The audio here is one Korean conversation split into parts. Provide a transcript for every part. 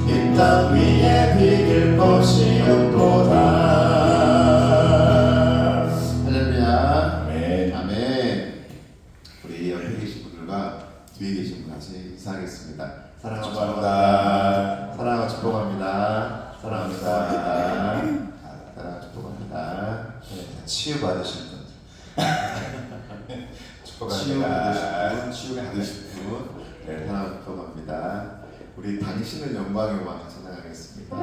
이 땅 위에 비길 것이 없도다. 할렐루야. 아멘. 아멘. 우리 옆에 계신 분들과 뒤에 계신 분 같이 인사하겠습니다. 사랑하고 축복합니다. 사랑하고 축복합니다. 사랑합니다. 사랑하고 축복합니다. 치유 받으실 분. 치유 받으실 분, 치유 받으실 분. 네, 사랑하고 축복합니다. 우리 당신은 영광의 왕 찬양하겠습니다.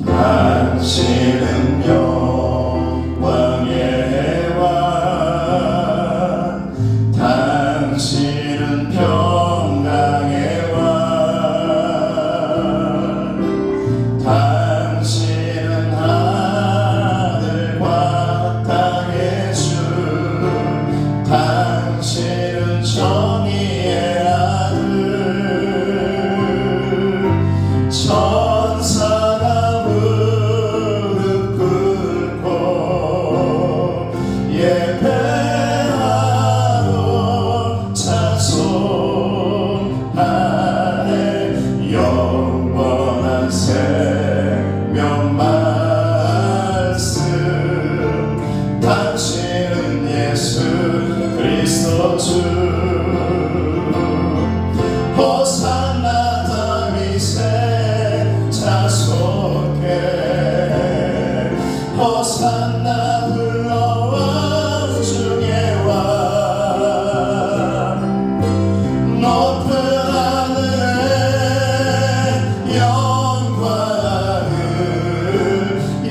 당신은 영광의 왕, 당신은 평강의 왕, 당신은 하늘과 땅의 주, 당신은 정의의 아들, 천사가 무릎 꿇고 예배하고 찬송하네. 영원한 생명 말씀, 당신은 예수 그리스도 주. 호산나 다윗의 자손께, 호산나 불러 왕 중의 왕, 높은 하늘의 영광을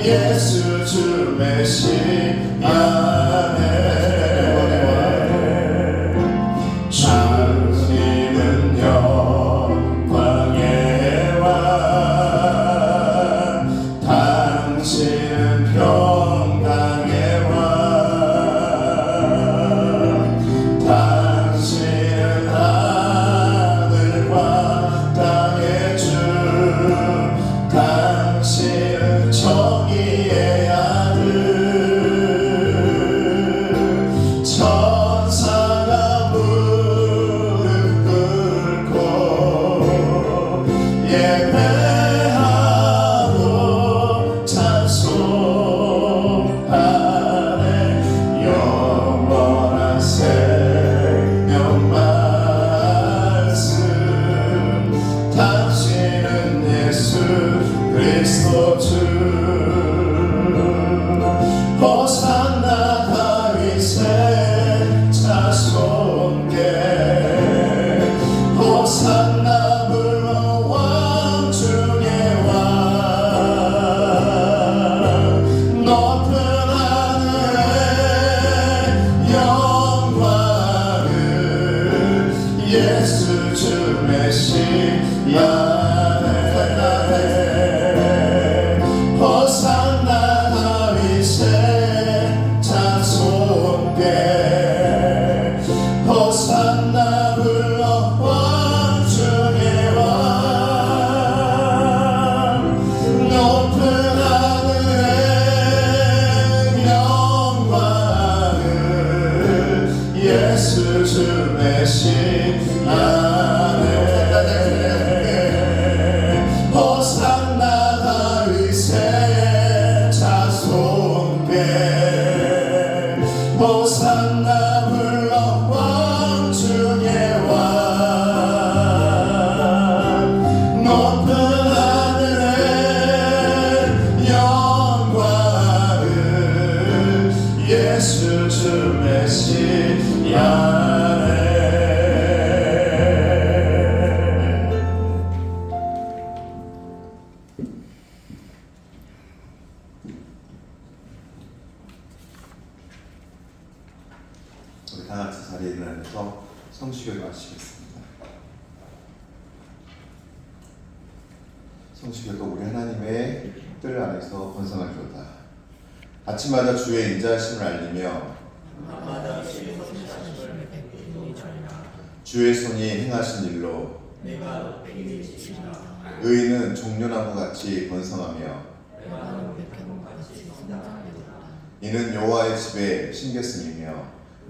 예수 주 메시아네. 주님은 영광의 왕, 당신은 평강의 왕, 당신은 하늘과 땅의 주, 당신은 정의의 아들, 천사가 무릎 꿇고 예배하고 찬송하네. 영원한 생명 말씀, 당신은 예수 그리스도 주. 호산나 다윗의 자손께, 호산나 불러 왕 중의 왕, 높은 하늘의 영광을 예수 주 메시아네. 호산나 다윗의 자손께, 호산나 불러 왕 중의 왕, 높은 하늘의 영광을 예수 주 메시아네. 호산나 다윗의 자손께, 호산나 불러 왕 중의 왕, 높은 하늘의 영광을 예수 주 메시아네. 우리 다 같이 자리에 일어나서 성시교를 마치겠습니다. 성시교도 우리 하나님의 뜰 안에서 번성하리로다. 아침마다 주의 인자하심을 알리며 주의 손이 행하신 일로 내가 높이 지치리라. 의인은 종려나무가 같이 번성하며 이는 여호와의 집에 심겼음이며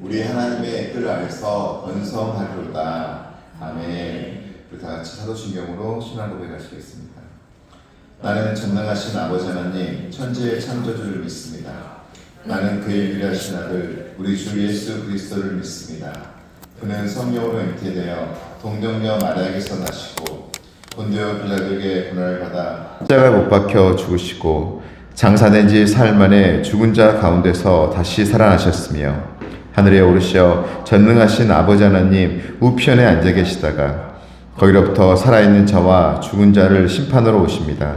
우리 하나님의 뜰 안에서 번성하리로다. 아멘. 우리 다 같이 사도신경으로 신앙 고백하시겠습니다. 나는 전능하신 아버지 하나님 천지의 창조주를 믿습니다. 나는 그의 유일하신 아들 우리 주 예수 그리스도를 믿습니다. 그는 성령으로 잉태되어 동정녀 마리아에게서 나시고 본디오 빌라도에게 고난을 받아 십자가에 못 박혀 죽으시고 장사된 지 사흘 만에 죽은 자 가운데서 다시 살아나셨으며 하늘에 오르셔 전능하신 아버지 하나님 우편에 앉아 계시다가 거기로부터 살아있는 자와 죽은 자를 심판으로 오십니다.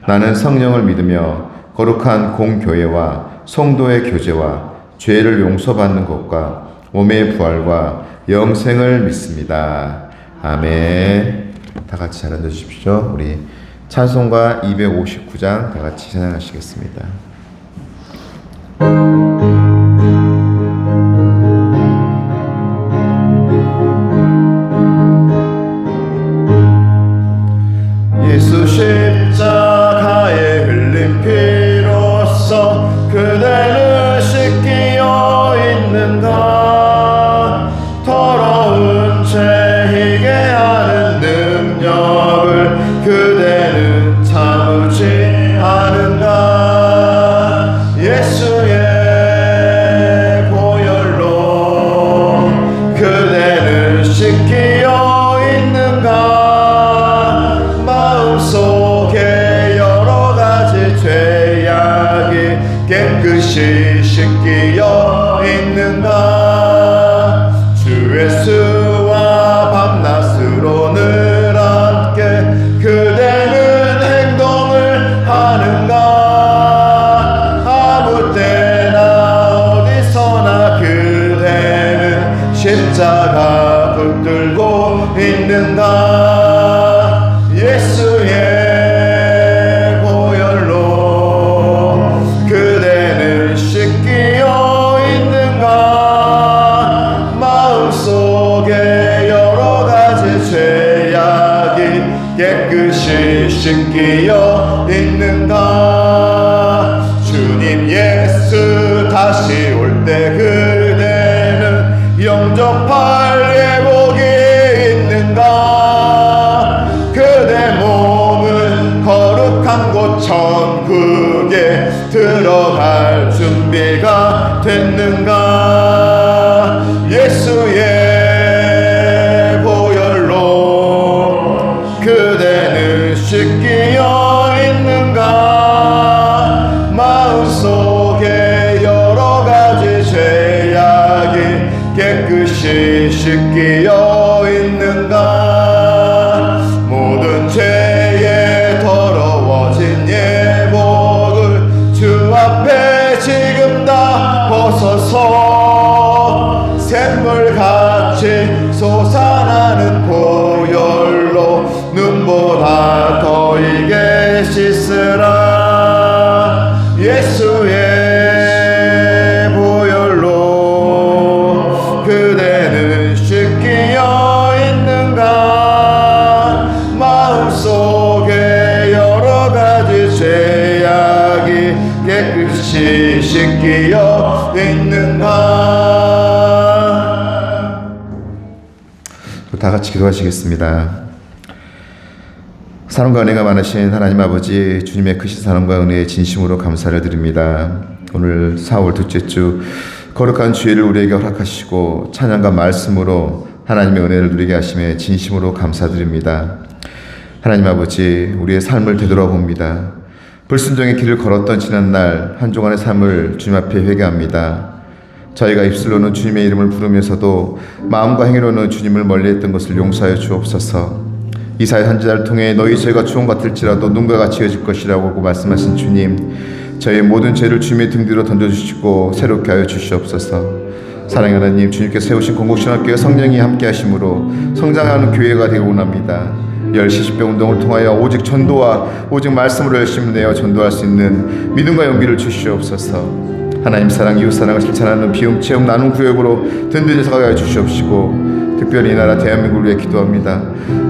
나는 성령을 믿으며 거룩한 공교회와 성도의 교제와 죄를 용서받는 것과 몸의 부활과 영생을 믿습니다. 아멘. 다 같이 잘 앉아주십시오. 우리 찬송가 259장 다 같이 찬양하시겠습니다. 예수 십자가에 흘린 피로써 그대를 씻기어 있는가. 더러운 죄 희게 하는 능력을 그대는 참지 않은가. 예수의 보혈로 그대는 씻기어 있는가. 마음속에 여러 가지 죄악이 깨끗이 씻기어 있는가. 주 예수와 밤낮으로 늘 함께 그대는 행동을 하는가. 아무 때나 어디서나 그대는 십자가 붙들고 있는가. 예수의 보혈로 그대는 씻기어 있는가. 마음속에 여러 가지 죄악이 깨끗이 씻기어 있는가. 주님 예수 다시 올 때 그대는 영접할 예복이 있는가. 그대 몸은 거룩한 곳 천국에 들어갈 준비가 됐는가. 예수의 보혈로 그대는 씻기어 있는가. 마음속에 여러 가지 죄악이 깨끗이 씻기어 있는가. 모든 죄에 더러워진 예복을 주 앞에 지금 다 벗어서 샘물같이 솟아나는 보혈로 눈보다 더 이게 씻으라. 예수의 보혈로 그대는 씻기어 있는가. 마음속에 여러 가지 죄악이 깨끗이 씻기어 있는가. 다 같이 기도하시겠습니다. 사랑과 은혜가 많으신 하나님 아버지, 주님의 크신 사랑과 은혜에 진심으로 감사를 드립니다. 오늘 4월 둘째 주 거룩한 주일을 우리에게 허락하시고 찬양과 말씀으로 하나님의 은혜를 누리게 하심에 진심으로 감사드립니다. 하나님 아버지, 우리의 삶을 되돌아봅니다. 불순종의 길을 걸었던 지난날 한 주간의 삶을 주님 앞에 회개합니다. 저희가 입술로는 주님의 이름을 부르면서도 마음과 행위로는 주님을 멀리했던 것을 용서하여 주옵소서. 이사야 선지자를 통해 너희 죄가 주홍 같을지라도 눈과 같이 해질 것이라고 말씀하신 주님, 저희의 모든 죄를 주님의 등 뒤로 던져주시고 새롭게 하여 주시옵소서. 사랑하는 하나님, 주님께서 세우신 건국신학교에 성령이 함께 하심으로 성장하는 교회가 되고 원합니다. 10시 10배 운동을 통하여 오직 전도와 오직 말씀으로 열심히 내어 전도할 수 있는 믿음과 용기를 주시옵소서. 하나님 사랑, 이웃 사랑을 실천하는 비움, 체험, 나눔 구역으로 든든히 서가게 주시옵시고 특별히 이 나라 대한민국을 위해 기도합니다.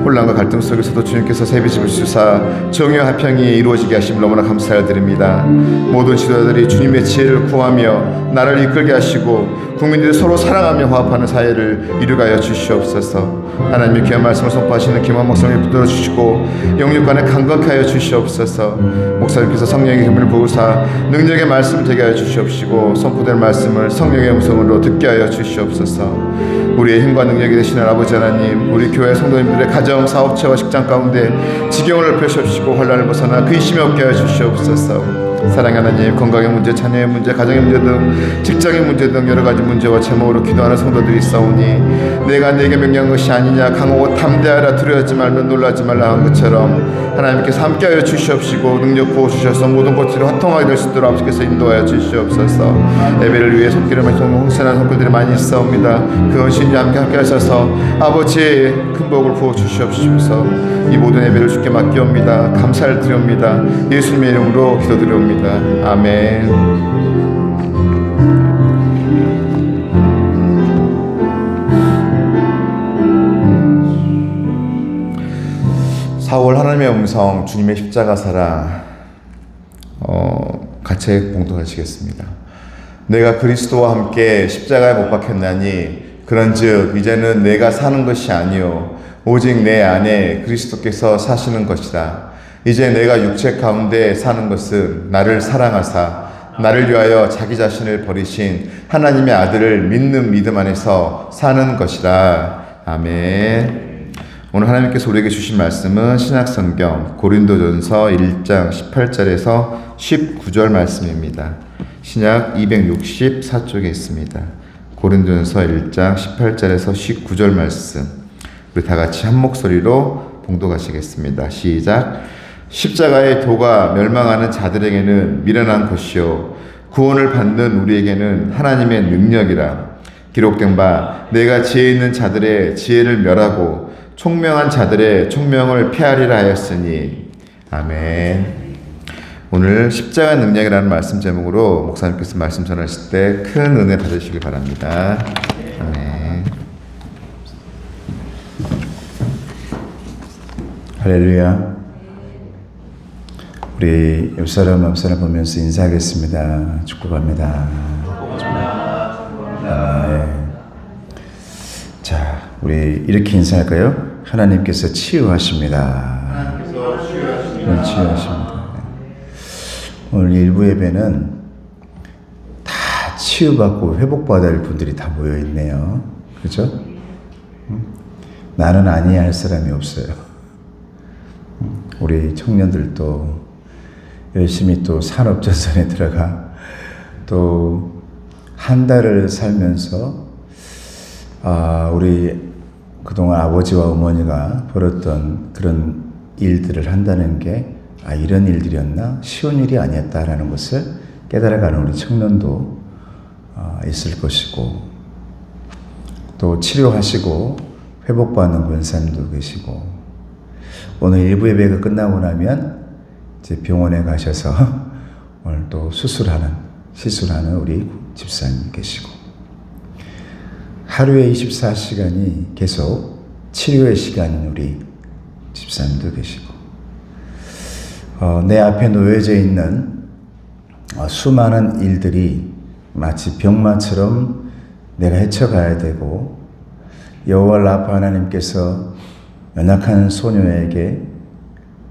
혼란과 갈등 속에서도 주님께서 세비집을 주사 정의와 화평이 이루어지게 하심 너무나 감사를 드립니다. 모든 지도자들이 주님의 지혜를 구하며 나라를 이끌게 하시고 국민들이 서로 사랑하며 화합하는 사회를 이루게 하여 주시옵소서. 하나님의 귀한 말씀을 선포하시는 김한 목사님을 붙들어 주시고 영육간에 강건케 하여 주시옵소서. 목사님께서 성령의 기름을 부으사 능력의 말씀을 되게 하여 주시옵시고 선포될 말씀을 성령의 음성으로 듣게 하여 주시옵소서. 우리의 힘과 능력이 되시는 아버지 하나님, 우리 교회 성도님들의 가정, 사업체와 직장 가운데 지경을 넓혀주시고 혼란을 벗어나 근심이 없게 하여 주시옵소서. 사랑의 하나님, 건강의 문제, 자녀의 문제, 가정의 문제 등 직장의 문제 등 여러 가지 문제와 제목으로 기도하는 성도들이 있사오니 내가 내게 명령한 것이 아니냐, 강하고 담대하라, 두려워하지 말며 놀라지 말라 한 것처럼 하나님께서 함께하여 주시옵시고 능력 부어주셔서 모든 것들이 화통하게 될 수 있도록 아버지께서 인도하여 주시옵소서. 예배를 위해 손길을 많이 홍신한 성도들이 많이 있사옵니다. 그 헌신이 함께 하셔서 아버지의 큰 복을 부어주시옵소서. 이 모든 예배를 주께 맡기옵니다. 감사를 드립니다. 예수님의 이름으로 기도드립니다. 아멘. 4월 하나님의 음성, 주님의 십자가 사랑, 같이 봉독하시겠습니다. 내가 그리스도와 함께 십자가에 못 박혔나니 그런즉 이제는 내가 사는 것이 아니요 오직 내 안에 그리스도께서 사시는 것이라. 이제 내가 육체 가운데 사는 것은 나를 사랑하사 나를 위하여 자기 자신을 버리신 하나님의 아들을 믿는 믿음 안에서 사는 것이라. 아멘. 오늘 하나님께서 우리에게 주신 말씀은 신약성경 고린도전서 1장 18절에서 19절 말씀입니다. 신약 264쪽에 있습니다. 고린도전서 1장 18절에서 19절 말씀, 우리 다 같이 한 목소리로 봉독하시겠습니다. 시작. 십자가의 도가 멸망하는 자들에게는 미련한 것이요 구원을 받는 우리에게는 하나님의 능력이라. 기록된 바 내가 지혜 있는 자들의 지혜를 멸하고 총명한 자들의 총명을 폐하리라 하였으니. 아멘. 오늘 십자가 능력이라는 말씀 제목으로 목사님께서 말씀 전하실 때 큰 은혜 받으시길 바랍니다. 아멘. 할렐루야. 우리 옆사람 앞사람 보면서 인사하겠습니다. 축복합니다. 자, 우리 이렇게 인사할까요? 하나님께서 치유하십니다. 치유하십니다. 오늘 일부 예배는 다 치유받고 회복받아야 할 분들이 다 모여 있네요. 그렇죠? 나는 아니야 할 사람이 없어요. 우리 청년들도 열심히 또 산업전선에 들어가 또 한 달을 살면서 우리 그동안 아버지와 어머니가 벌였던 그런 일들을 한다는 게 이런 일들이었나? 쉬운 일이 아니었다라는 것을 깨달아가는 우리 청년도 있을 것이고, 또 치료하시고 회복받는 권사님도 계시고, 오늘 일부 예배가 끝나고 나면 이제 병원에 가셔서 오늘 또 시술하는 우리 집사님 계시고, 하루에 24시간이 계속 치료의 시간인 우리 집사님도 계시고, 내 앞에 놓여져 있는 수많은 일들이 마치 병마처럼 내가 헤쳐가야 되고, 여호와 라파 하나님께서 연약한 소녀에게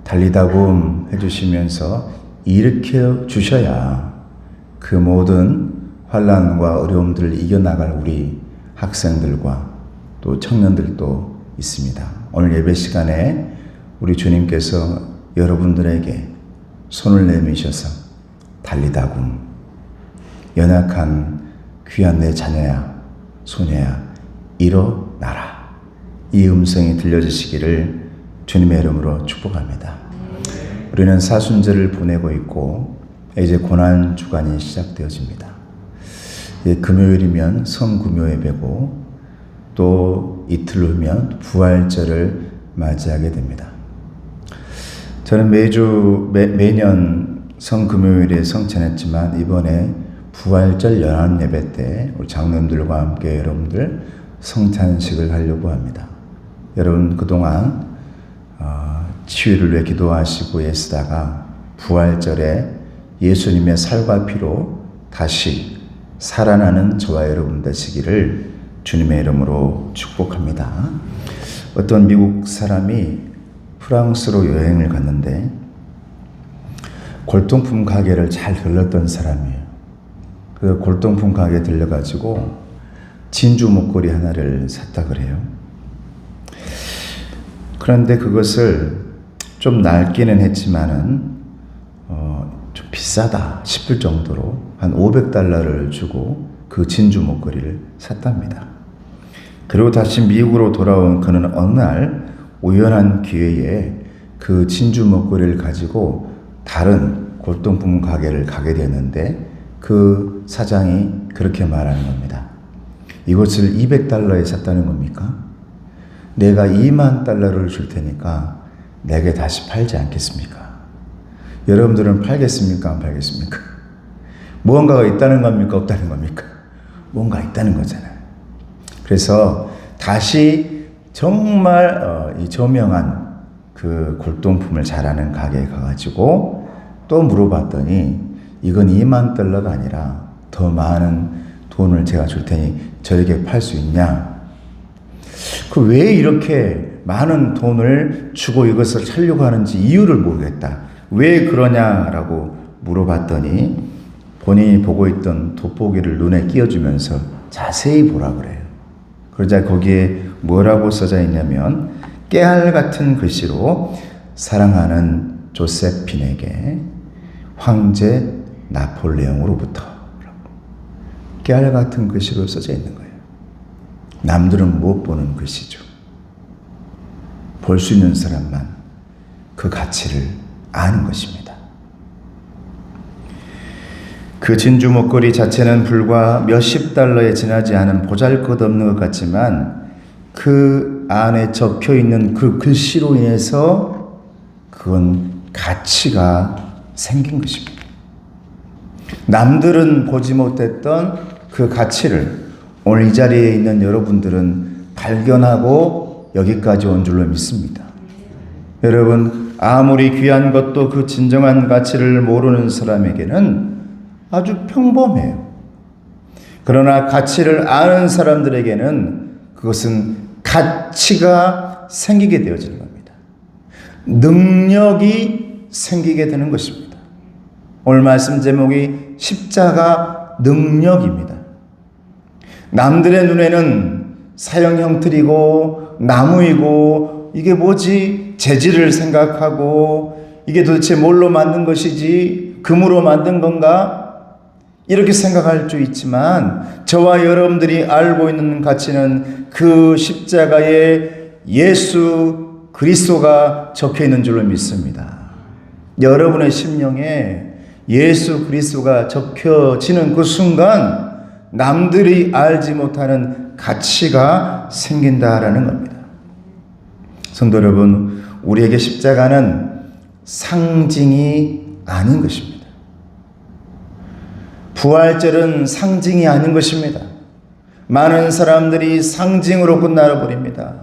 달리다굼 해주시면서 일으켜 주셔야 그 모든 환난과 어려움들을 이겨나갈 우리 학생들과 또 청년들도 있습니다. 오늘 예배 시간에 우리 주님께서 여러분들에게 손을 내미셔서 달리다굼, 연약한 귀한 내 자녀야 소녀야 일어나라, 이 음성이 들려주시기를 주님의 이름으로 축복합니다. 우리는 사순절을 보내고 있고 이제 고난 주간이 시작되어집니다. 금요일이면 성금요 예배고 또 이틀 후면 부활절을 맞이하게 됩니다. 저는 매년 성금요일에 성찬했지만 이번에 부활절 연합 예배 때 우리 장로님들과 함께 여러분들 성찬식을 하려고 합니다. 여러분 그동안 치유를 위해 기도하시고 애쓰다가 부활절에 예수님의 살과 피로 다시 살아나는 저와 여러분 되시기를 주님의 이름으로 축복합니다. 어떤 미국 사람이 프랑스로 여행을 갔는데 골동품 가게를 잘 들렀던 사람이에요. 그 골동품 가게에 들려가지고 진주 목걸이 하나를 샀다 그래요. 그런데 그것을 좀 낡기는 했지만은 좀 비싸다 싶을 정도로 한 $500를 주고 그 진주 목걸이를 샀답니다. 그리고 다시 미국으로 돌아온 그는 어느 날 우연한 기회에 그 진주 목걸이를 가지고 다른 골동품 가게를 가게 되는데 그 사장이 그렇게 말하는 겁니다. 이것을 $200에 샀다는 겁니까? 내가 $20,000를 줄 테니까 내게 다시 팔지 않겠습니까? 여러분들은 팔겠습니까? 안 팔겠습니까? 무언가가 있다는 겁니까? 없다는 겁니까? 뭔가 있다는 거잖아요. 그래서 다시 정말 이 저명한 그 골동품을 잘하는 가게에 가가지고 또 물어봤더니 이건 $20,000가 아니라 더 많은 돈을 제가 줄 테니 저에게 팔 수 있냐? 그 왜 이렇게 많은 돈을 주고 이것을 살려고 하는지 이유를 모르겠다. 왜 그러냐라고 물어봤더니 본인이 보고 있던 돋보기를 눈에 끼워주면서 자세히 보라 그래요. 그러자 거기에 뭐라고 써져 있냐면 깨알 같은 글씨로 사랑하는 조세핀에게 황제 나폴레옹으로부터 깨알 같은 글씨로 써져 있는 거예요. 남들은 못 보는 글씨죠. 볼 수 있는 사람만 그 가치를 아는 것입니다. 그 진주 목걸이 자체는 불과 몇십 달러에 지나지 않은 보잘것없는 것 같지만 그 안에 적혀 있는 그 글씨로 인해서 그건 가치가 생긴 것입니다. 남들은 보지 못했던 그 가치를 오늘 이 자리에 있는 여러분들은 발견하고 여기까지 온 줄로 믿습니다. 여러분, 아무리 귀한 것도 그 진정한 가치를 모르는 사람에게는 아주 평범해요. 그러나 가치를 아는 사람들에게는 그것은 가치가 생기게 되어지는 겁니다. 능력이 생기게 되는 것입니다. 오늘 말씀 제목이 십자가 능력입니다. 남들의 눈에는 사형 형틀이고 나무이고 이게 뭐지? 재질을 생각하고 이게 도대체 뭘로 만든 것이지? 금으로 만든 건가? 이렇게 생각할 수 있지만 저와 여러분들이 알고 있는 가치는 그 십자가에 예수 그리스도가 적혀 있는 줄로 믿습니다. 여러분의 심령에 예수 그리스도가 적혀지는 그 순간 남들이 알지 못하는 가치가 생긴다라는 겁니다. 성도 여러분, 우리에게 십자가는 상징이 아닌 것입니다. 부활절은 상징이 아닌 것입니다. 많은 사람들이 상징으로 끝나버립니다.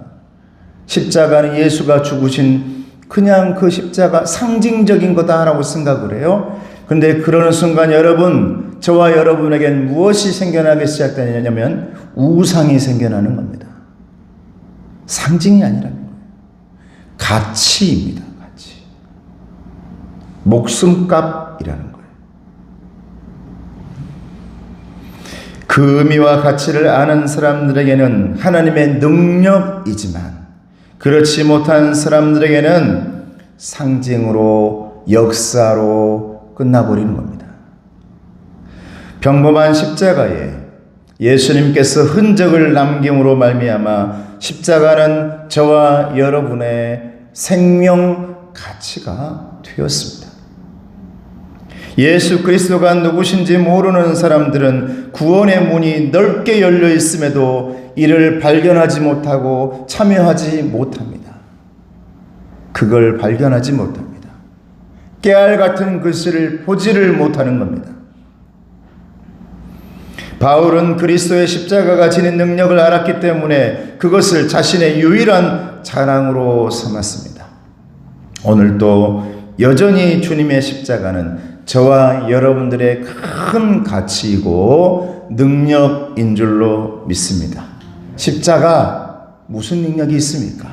십자가는 예수가 죽으신 그냥 그 십자가 상징적인 거다라고 생각을 해요. 그런데 그러는 순간 여러분, 저와 여러분에겐 무엇이 생겨나기 시작되냐면 우상이 생겨나는 겁니다. 상징이 아니라는 거예요. 가치입니다. 가치. 목숨값이라는 거예요. 그 의미와 가치를 아는 사람들에게는 하나님의 능력이지만 그렇지 못한 사람들에게는 상징으로 역사로 끝나버리는 겁니다. 평범한 십자가에 예수님께서 흔적을 남김으로 말미암아 십자가는 저와 여러분의 생명 가치가 되었습니다. 예수 그리스도가 누구신지 모르는 사람들은 구원의 문이 넓게 열려 있음에도 이를 발견하지 못하고 참여하지 못합니다. 그걸 발견하지 못합니다. 깨알 같은 글씨를 보지를 못하는 겁니다. 바울은 그리스도의 십자가가 지닌 능력을 알았기 때문에 그것을 자신의 유일한 자랑으로 삼았습니다. 오늘도 여전히 주님의 십자가는 저와 여러분들의 큰 가치이고 능력인 줄로 믿습니다. 십자가 무슨 능력이 있습니까?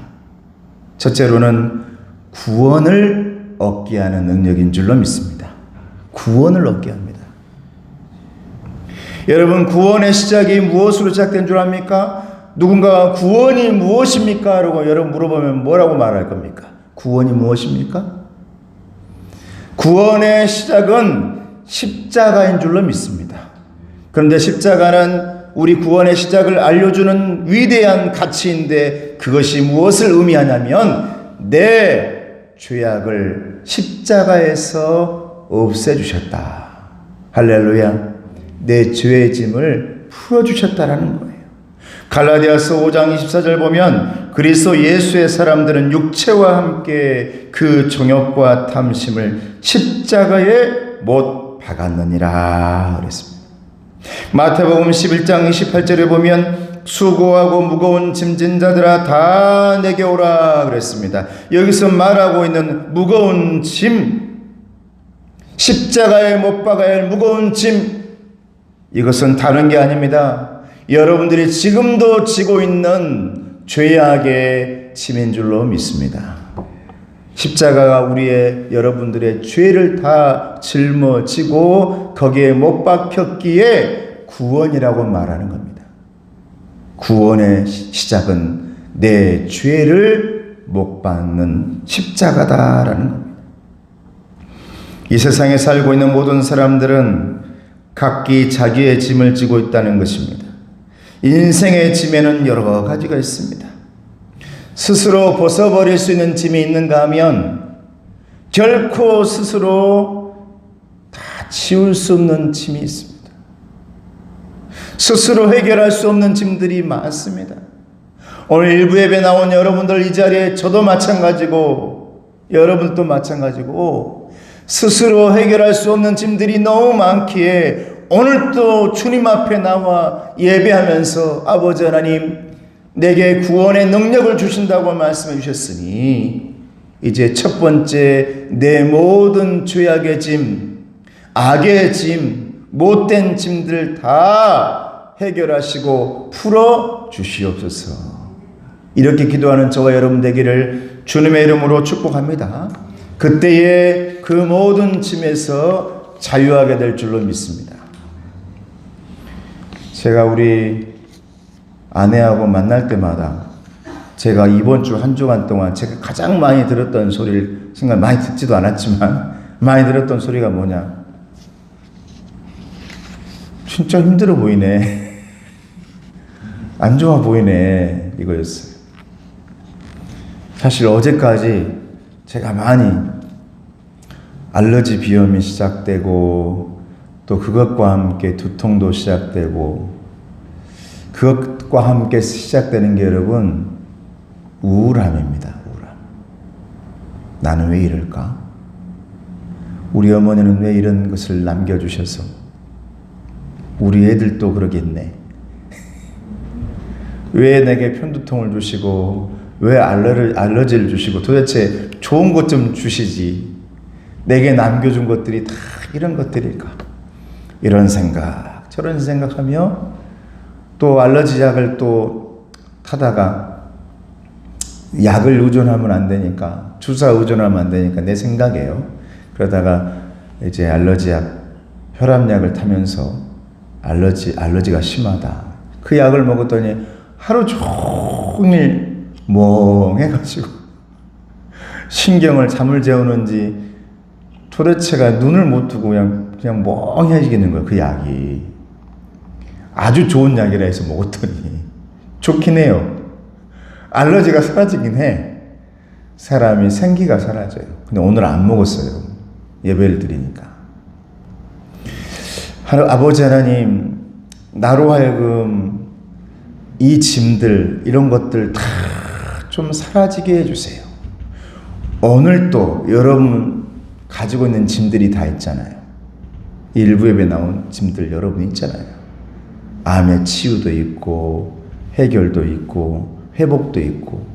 첫째로는 구원을 얻게 하는 능력인 줄로 믿습니다. 구원을 얻게 합니다. 여러분, 구원의 시작이 무엇으로 시작된 줄 압니까? 누군가가 구원이 무엇입니까? 라고 여러분 물어보면 뭐라고 말할 겁니까? 구원이 무엇입니까? 구원의 시작은 십자가인 줄로 믿습니다. 그런데 십자가는 우리 구원의 시작을 알려주는 위대한 가치인데 그것이 무엇을 의미하냐면 내 죄악을 십자가에서 없애주셨다. 할렐루야. 내 죄의 짐을 풀어주셨다라는 거예요. 갈라디아서 5장 24절 보면 그리스도 예수의 사람들은 육체와 함께 그 정욕과 탐심을 십자가에 못 박았느니라 그랬습니다. 마태복음 11장 28절에 보면 수고하고 무거운 짐진 자들아 다 내게 오라 그랬습니다. 여기서 말하고 있는 무거운 짐, 십자가에 못 박아야 할 무거운 짐, 이것은 다른 게 아닙니다. 여러분들이 지금도 지고 있는 죄악의 짐인 줄로 믿습니다. 십자가가 우리의 여러분들의 죄를 다 짊어지고 거기에 못 박혔기에 구원이라고 말하는 겁니다. 구원의 시작은 내 죄를 못 박는 십자가다라는 겁니다. 이 세상에 살고 있는 모든 사람들은 각기 자기의 짐을 지고 있다는 것입니다. 인생의 짐에는 여러 가지가 있습니다. 스스로 벗어버릴 수 있는 짐이 있는가 하면 결코 스스로 다 치울 수 없는 짐이 있습니다. 스스로 해결할 수 없는 짐들이 많습니다. 오늘 일부 예배 나온 여러분들 이 자리에 저도 마찬가지고 여러분도 마찬가지고 스스로 해결할 수 없는 짐들이 너무 많기에 오늘 또 주님 앞에 나와 예배하면서 아버지 하나님 내게 구원의 능력을 주신다고 말씀해 주셨으니 이제 첫 번째 내 모든 죄악의 짐, 악의 짐, 못된 짐들 다 해결하시고 풀어 주시옵소서. 이렇게 기도하는 저와 여러분 되기를 주님의 이름으로 축복합니다. 그때에 그 모든 짐에서 자유하게 될 줄로 믿습니다. 제가 우리 아내하고 만날 때마다 제가 이번 주 한 주간 동안 제가 가장 많이 들었던 소리를 순간 많이 듣지도 않았지만 많이 들었던 소리가 뭐냐? 진짜 힘들어 보이네. 안 좋아 보이네. 이거였어요. 사실 어제까지 제가 많이 알러지 비염이 시작되고 또 그것과 함께 두통도 시작되고 그것과 함께 시작되는 게 여러분 우울함입니다. 우울함. 나는 왜 이럴까? 우리 어머니는 왜 이런 것을 남겨주셔서 우리 애들도 그러겠네. 왜 내게 편두통을 주시고 왜 알러지를 주시고 도대체 좋은 것 좀 주시지. 내게 남겨준 것들이 다 이런 것들일까? 이런 생각, 저런 생각하며 또 알러지 약을 또 타다가 약을 의존하면 안 되니까 주사 의존하면 안 되니까 내 생각이에요. 그러다가 이제 알러지 약, 혈압약을 타면서 알러지가 심하다. 그 약을 먹었더니 하루 종일 멍해가지고 신경을 잠을 재우는지 도대체가 눈을 못 뜨고 그냥 멍해지겠는 거예요. 그 약이 아주 좋은 약이라 해서 먹었더니 좋긴 해요. 알러지가 사라지긴 해. 사람이 생기가 사라져요. 근데 오늘 안 먹었어요. 예배를 드리니까. 아버지 하나님, 나로 하여금 이 짐들, 이런 것들 다 좀 사라지게 해주세요. 오늘 또 여러분 가지고 있는 짐들이 다 있잖아요. 일부 예배 나온 짐들 여러분 있잖아요. 암의 치유도 있고 해결도 있고 회복도 있고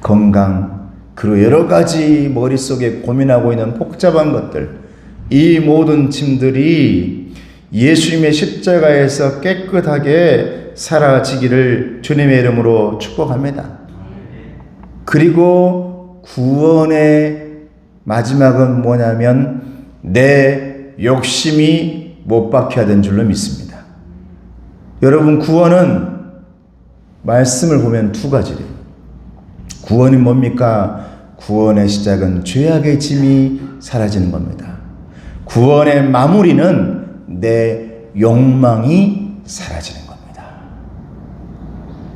건강, 그리고 여러 가지 머릿속에 고민하고 있는 복잡한 것들, 이 모든 짐들이 예수님의 십자가에서 깨끗하게 사라지기를 주님의 이름으로 축복합니다. 그리고 구원의 마지막은 뭐냐면 내 욕심이 못 박혀야 되는 줄로 믿습니다. 여러분, 구원은 말씀을 보면 두 가지래요. 구원이 뭡니까? 구원의 시작은 죄악의 짐이 사라지는 겁니다. 구원의 마무리는 내 욕망이 사라지는 겁니다.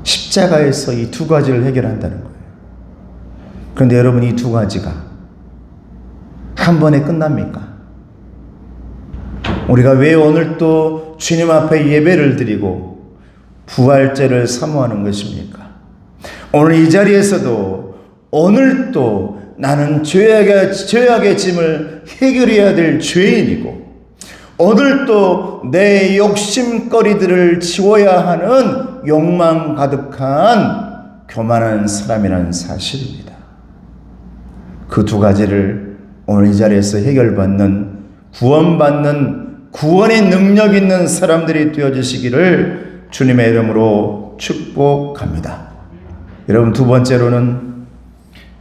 십자가에서 이 두 가지를 해결한다는 거예요. 그런데 여러분, 이 두 가지가 한 번에 끝납니까? 우리가 왜 오늘 또 주님 앞에 예배를 드리고 부활절을 사모하는 것입니까? 오늘 이 자리에서도 오늘 또 나는 죄악의 짐을 해결해야 될 죄인이고 오늘 또 내 욕심거리들을 지워야 하는 욕망 가득한 교만한 사람이라는 사실입니다. 그 두 가지를 오늘 이 자리에서 해결받는, 구원받는, 구원의 능력 있는 사람들이 되어주시기를 주님의 이름으로 축복합니다. 여러분, 두 번째로는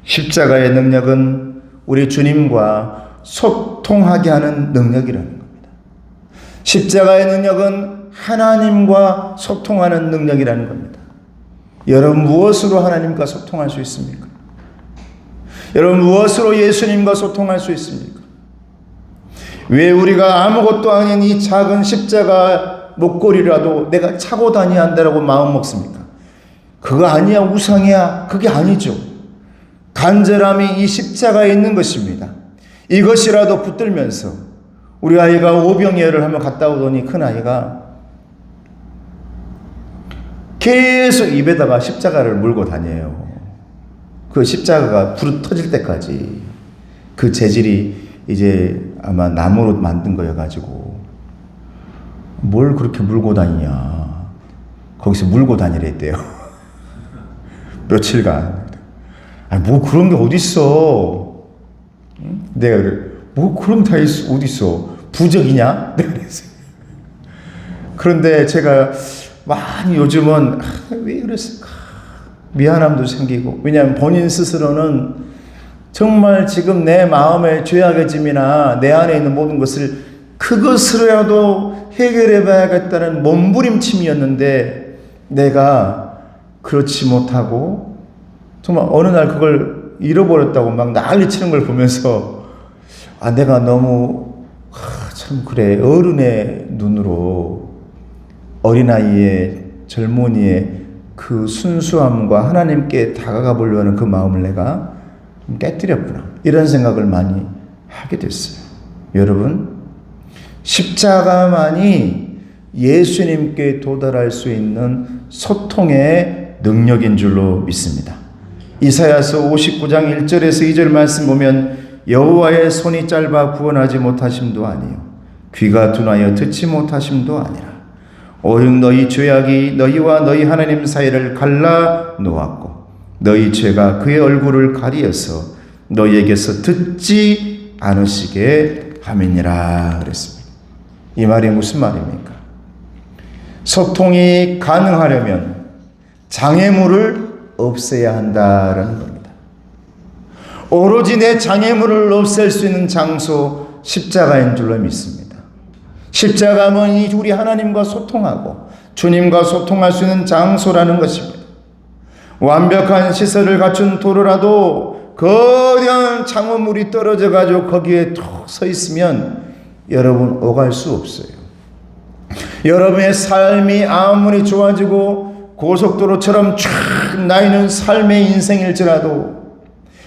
십자가의 능력은 우리 주님과 소통하게 하는 능력이라는 겁니다. 십자가의 능력은 하나님과 소통하는 능력이라는 겁니다. 여러분, 무엇으로 하나님과 소통할 수 있습니까? 여러분, 무엇으로 예수님과 소통할 수 있습니까? 왜 우리가 아무것도 아닌 이 작은 십자가 목걸이라도 내가 차고 다녀야 한다고 마음 먹습니까? 그거 아니야, 우상이야. 그게 아니죠. 간절함이 이 십자가에 있는 것입니다. 이것이라도 붙들면서 우리 아이가 오병이어를 한번 갔다 오더니 큰아이가 계속 입에다가 십자가를 물고 다녀요. 그 십자가가 불이 터질 때까지. 그 재질이 이제 아마 나무로 만든 거여가지고 뭘 그렇게 물고 다니냐. 거기서 물고 다니랬대요. 며칠간. 아니, 뭐 그런 게 어딨어. 응? 내가 그래, 뭐 그런 다 있어, 어딨어. 부적이냐? 내가 그랬어요. 그런데 제가 많이 요즘은 왜 그랬을까? 미안함도 생기고. 왜냐하면 본인 스스로는 정말 지금 내 마음의 죄악의 짐이나 내 안에 있는 모든 것을 그것으로라도 해결해 봐야겠다는 몸부림침이었는데 내가 그렇지 못하고 정말 어느 날 그걸 잃어버렸다고 막 난리치는 걸 보면서 내가 너무 참 그래, 어른의 눈으로 어린아이의, 젊은이의 그 순수함과 하나님께 다가가 보려는 그 마음을 내가 깨뜨렸구나, 이런 생각을 많이 하게 됐어요. 여러분, 십자가만이 예수님께 도달할 수 있는 소통의 능력인 줄로 믿습니다. 이사야서 59장 1절에서 2절 말씀 보면 여호와의 손이 짧아 구원하지 못하심도 아니요 귀가 둔하여 듣지 못하심도 아니라 오직 너희 죄악이 너희와 너희 하나님 사이를 갈라 놓았고 너희 죄가 그의 얼굴을 가리어서 너희에게서 듣지 않으시게 함이니라 그랬습니다. 이 말이 무슨 말입니까? 소통이 가능하려면 장애물을 없애야 한다라는 겁니다. 오로지 내 장애물을 없앨 수 있는 장소, 십자가인 줄로 믿습니다. 십자가는 우리 하나님과 소통하고 주님과 소통할 수 있는 장소라는 것입니다. 완벽한 시설을 갖춘 도로라도 거대한 장어물이 떨어져 가지고 거기에 툭 서 있으면 여러분 오갈 수 없어요. 여러분의 삶이 아무리 좋아지고 고속도로처럼 쫙 나이는 삶의 인생일지라도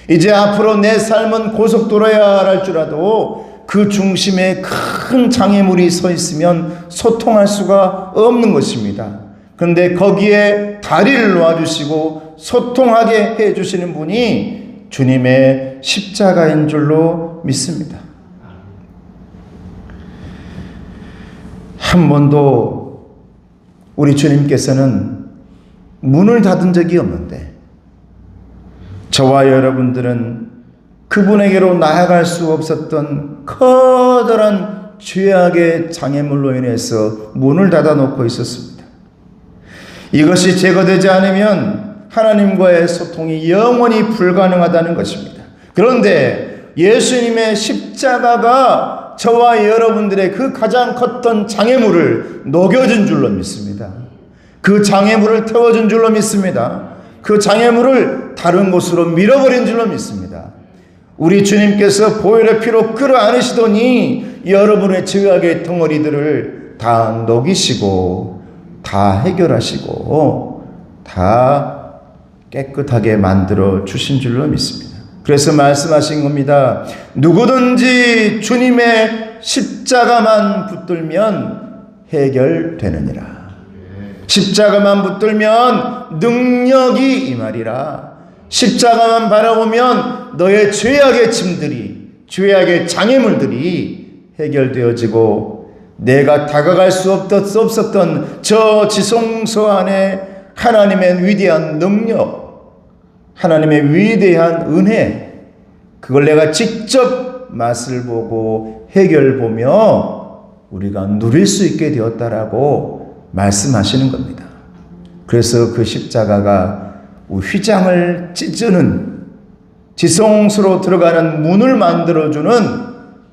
이제 앞으로 내 삶은 고속도로야 할 줄라도 그 중심에 큰 장애물이 서 있으면 소통할 수가 없는 것입니다. 그런데 거기에 다리를 놓아주시고 소통하게 해주시는 분이 주님의 십자가인 줄로 믿습니다. 한 번도 우리 주님께서는 문을 닫은 적이 없는데 저와 여러분들은 그분에게로 나아갈 수 없었던 커다란 죄악의 장애물로 인해서 문을 닫아놓고 있었습니다. 이것이 제거되지 않으면 하나님과의 소통이 영원히 불가능하다는 것입니다. 그런데 예수님의 십자가가 저와 여러분들의 그 가장 컸던 장애물을 녹여준 줄로 믿습니다. 그 장애물을 태워준 줄로 믿습니다. 그 장애물을 다른 곳으로 밀어버린 줄로 믿습니다. 우리 주님께서 보혈의 피로 끌어안으시더니 여러분의 죄악의 덩어리들을 다 녹이시고 다 해결하시고 다 깨끗하게 만들어 주신 줄로 믿습니다. 그래서 말씀하신 겁니다. 누구든지 주님의 십자가만 붙들면 해결되느니라. 십자가만 붙들면 능력이 임하리라. 십자가만 바라보면 너의 죄악의 짐들이, 죄악의 장애물들이 해결되어지고 내가 다가갈 수 없었던 저 지성소 안에 하나님의 위대한 능력, 하나님의 위대한 은혜, 그걸 내가 직접 맛을 보고 해결 보며 우리가 누릴 수 있게 되었다라고 말씀하시는 겁니다. 그래서 그 십자가가 휘장을 찢는, 지성소로 들어가는 문을 만들어주는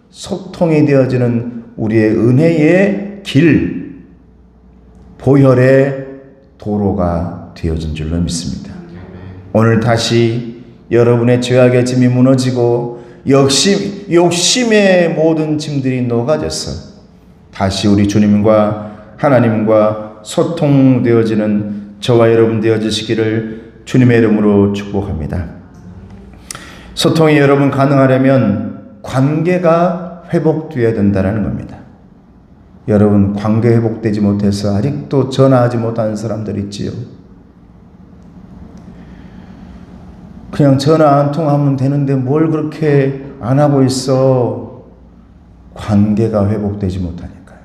소통이 되어지는 우리의 은혜의 길, 보혈의 도로가 되어진 줄로 믿습니다. 오늘 다시 여러분의 죄악의 짐이 무너지고 욕심의 모든 짐들이 녹아져서 다시 우리 주님과 하나님과 소통되어지는 저와 여러분 되어지시기를 주님의 이름으로 축복합니다. 소통이 여러분 가능하려면 관계가 회복되어야 된다는 겁니다. 여러분 관계 회복되지 못해서 아직도 전화하지 못하는 사람들 있지요. 그냥 전화 한 통 하면 되는데 뭘 그렇게 안 하고 있어. 관계가 회복되지 못하니까요.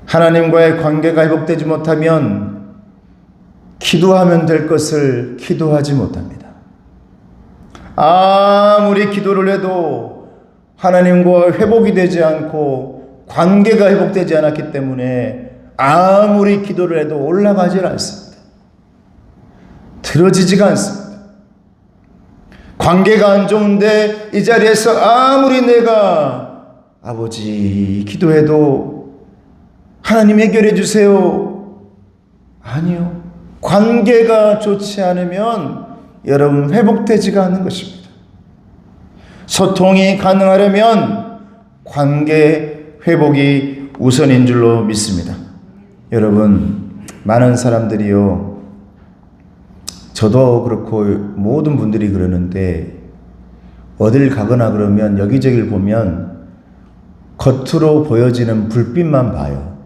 하나님과의 관계가 회복되지 못하면 기도하면 될 것을 기도하지 못합니다. 아무리 기도를 해도 하나님과 회복이 되지 않고 관계가 회복되지 않았기 때문에 아무리 기도를 해도 올라가질 않습니다. 들어지지가 않습니다. 관계가 안 좋은데 이 자리에서 아무리 내가 아버지 기도해도 하나님 해결해 주세요. 아니요. 관계가 좋지 않으면 여러분 회복되지가 않는 것입니다. 소통이 가능하려면 관계 회복이 우선인 줄로 믿습니다. 여러분 많은 사람들이요, 저도 그렇고 모든 분들이 그러는데 어딜 가거나 그러면 여기저기를 보면 겉으로 보여지는 불빛만 봐요.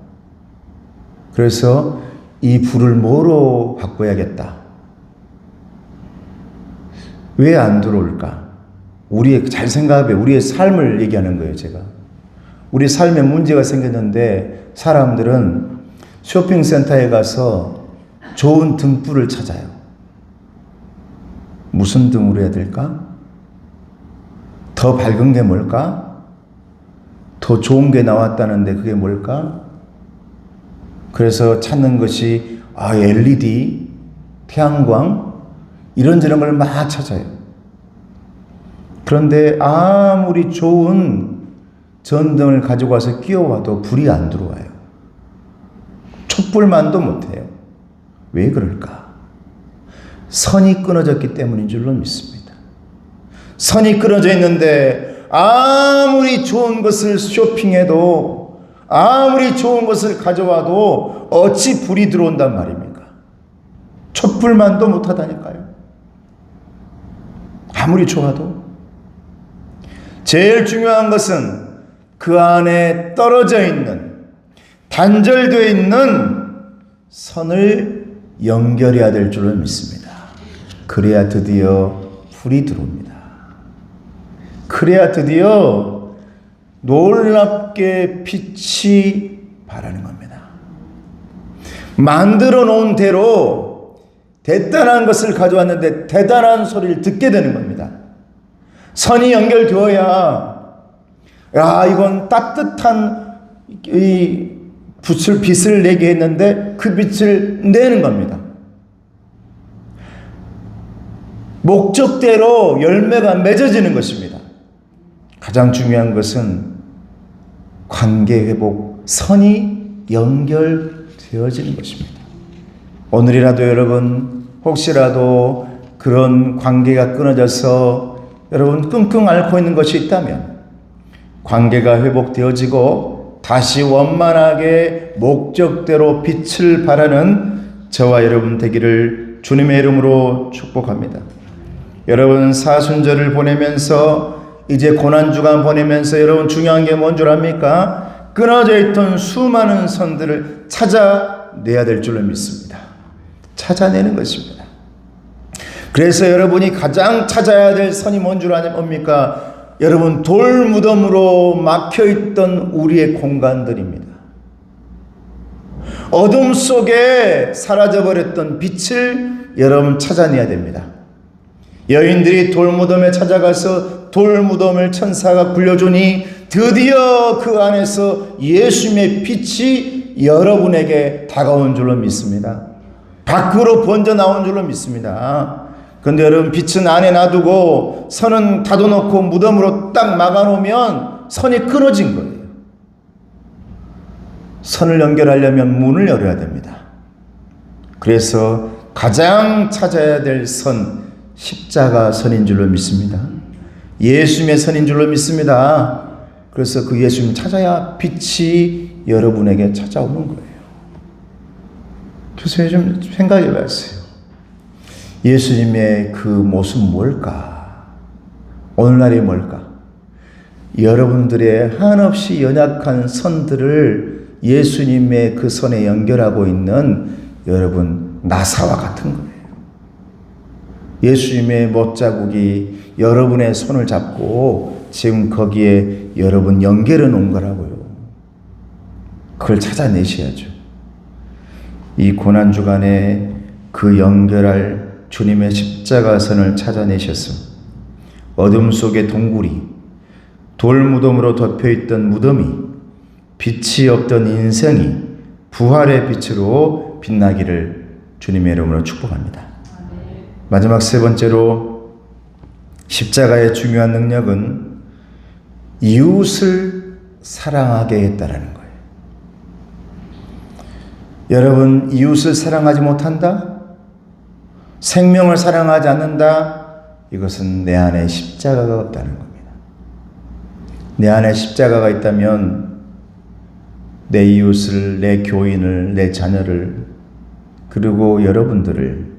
그래서 이 불을 뭐로 바꿔야겠다. 왜 안 들어올까? 잘 생각해. 우리의 삶을 얘기하는 거예요, 제가. 우리 삶에 문제가 생겼는데 사람들은 쇼핑센터에 가서 좋은 등불을 찾아요. 무슨 등으로 해야 될까? 더 밝은 게 뭘까? 더 좋은 게 나왔다는데 그게 뭘까? 그래서 찾는 것이 LED, 태양광 이런저런 걸 막 찾아요. 그런데 아무리 좋은 전등을 가지고 와서 끼워와도 불이 안 들어와요. 촛불만도 못해요. 왜 그럴까? 선이 끊어졌기 때문인 줄로 믿습니다. 선이 끊어져 있는데 아무리 좋은 것을 쇼핑해도 아무리 좋은 것을 가져와도 어찌 불이 들어온단 말입니까? 촛불만도 못하다니까요. 아무리 좋아도. 제일 중요한 것은 그 안에 떨어져 있는, 단절되어 있는 선을 연결해야 될 줄로 믿습니다. 그래야 드디어 불이 들어옵니다. 그래야 드디어 놀랍게 빛이 바라는 겁니다. 만들어 놓은 대로 대단한 것을 가져왔는데 대단한 소리를 듣게 되는 겁니다. 선이 연결되어야 이건 따뜻한 이 빛을 내게 했는데 그 빛을 내는 겁니다. 목적대로 열매가 맺어지는 것입니다. 가장 중요한 것은 관계 회복, 선이 연결되어지는 것입니다. 오늘이라도 여러분 혹시라도 그런 관계가 끊어져서 여러분 끙끙 앓고 있는 것이 있다면 관계가 회복되어지고 다시 원만하게 목적대로 빛을 발하는 저와 여러분 되기를 주님의 이름으로 축복합니다. 여러분 사순절을 보내면서 이제 고난주간 보내면서 여러분 중요한 게 뭔 줄 압니까? 끊어져 있던 수많은 선들을 찾아내야 될 줄로 믿습니다. 찾아내는 것입니다. 그래서 여러분이 가장 찾아야 될 선이 뭔 줄 아십니까? 여러분 돌무덤으로 막혀있던 우리의 공간들입니다. 어둠 속에 사라져버렸던 빛을 여러분 찾아내야 됩니다. 여인들이 돌무덤에 찾아가서 돌무덤을 천사가 굴려주니 드디어 그 안에서 예수님의 빛이 여러분에게 다가온 줄로 믿습니다. 밖으로 번져 나온 줄로 믿습니다. 그런데 여러분 빛은 안에 놔두고 선은 닫아놓고 무덤으로 딱 막아놓으면 선이 끊어진 거예요. 선을 연결하려면 문을 열어야 됩니다. 그래서 가장 찾아야 될 선, 십자가 선인 줄로 믿습니다. 예수님의 선인 줄로 믿습니다. 그래서 그 예수님 찾아야 빛이 여러분에게 찾아오는 거예요. 그래서 요즘 생각해 봤어요. 예수님의 그 모습 뭘까? 오늘날이 뭘까? 여러분들의 한없이 연약한 선들을 예수님의 그 선에 연결하고 있는 여러분 나사와 같은 거예요. 예수님의 못자국이 여러분의 손을 잡고 지금 거기에 여러분 연결해 놓은 거라고요. 그걸 찾아내셔야죠. 이 고난주간에 그 연결할 주님의 십자가선을 찾아내셔서 어둠 속의 동굴이 돌무덤으로 덮여있던 무덤이 빛이 없던 인생이 부활의 빛으로 빛나기를 주님의 이름으로 축복합니다. 마지막 세 번째로 십자가의 중요한 능력은 이웃을 사랑하게 했다라는 거예요. 여러분 이웃을 사랑하지 못한다? 생명을 사랑하지 않는다? 이것은 내 안에 십자가가 없다는 겁니다. 내 안에 십자가가 있다면 내 이웃을, 내 교인을, 내 자녀를 그리고 여러분들을